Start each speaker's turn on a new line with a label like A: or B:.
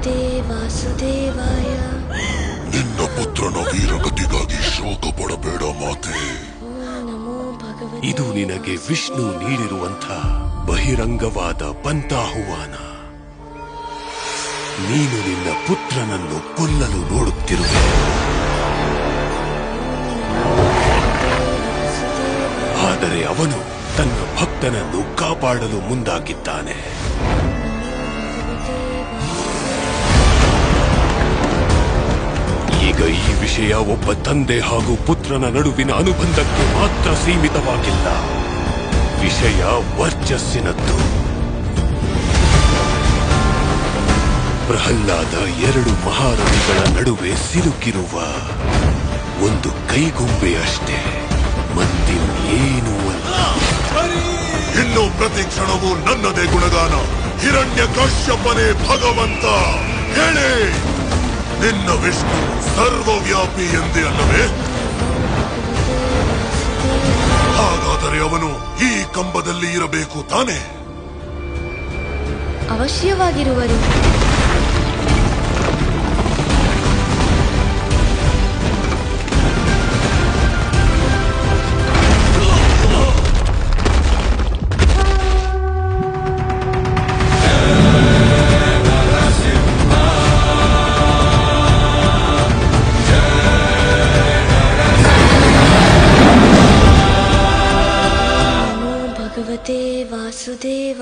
A: ಭಗವತೆ ವಾಸುದೇವಾಯ.
B: ನಿನ್ನ ಪುತ್ರನ ವೀರಗತಿಗಾಗಿ ಶೋಕ ಪಡಬೇಡ ಮಾತೆ.
A: ನಮೋ ಭಗವತೆ.
C: ಇದು ನಿನಗೆ ವಿಷ್ಣು ನೀಡಿರುವಂಥ ಬಹಿರಂಗವಾದ ಪಂಥಾಹ್ವಾನ. ನೀನು ನಿನ್ನ ಪುತ್ರನನ್ನು ಕೊಲ್ಲಲು ನೋಡುತ್ತಿರುವೆ, ಆದರೆ ಅವನು ತನ್ನ ಭಕ್ತನನ್ನು ಕಾಪಾಡಲು ಮುಂದಾಗಿದ್ದಾನೆ. ಈಗ ಈ ವಿಷಯ ಒಬ್ಬ ತಂದೆ ಹಾಗೂ ಪುತ್ರನ ನಡುವಿನ ಅನುಬಂಧಕ್ಕೆ ಮಾತ್ರ ಸೀಮಿತವಾಗಿಲ್ಲ. ವಿಷಯ ವರ್ಚಸ್ಸಿನದ್ದು. ಪ್ರಹ್ಲಾದ ಎರಡು ಮಹಾರಥಿಗಳ ನಡುವೆ ಸಿಲುಕಿರುವ ಒಂದು ಕೈಗೊಂಬೆಯಷ್ಟೇ, ಮತ್ತಿನ್ನೇನೂ ಅಲ್ಲ.
B: ಇನ್ನು ಪ್ರತಿ ಕ್ಷಣವೂ ನನ್ನದೇ ಗುಣಗಾನ. ಹಿರಣ್ಯ ಕಶ್ಯಪನೇ ಭಗವಂತ. ಹೇಳಿ, ನಿನ್ನ ವಿಷ್ಣು ಸರ್ವವ್ಯಾಪಿ ಎಂದೇ ಅಲ್ಲವೇ? ಹಾಗಾದರೆ ಅವನು ಈ ಕಂಬದಲ್ಲಿ ಇರಬೇಕು ತಾನೆ?
A: ಅವಶ್ಯವಾಗಿರುವರು. ಭಗವತೆ ವಾಸುದೇವಾಯ.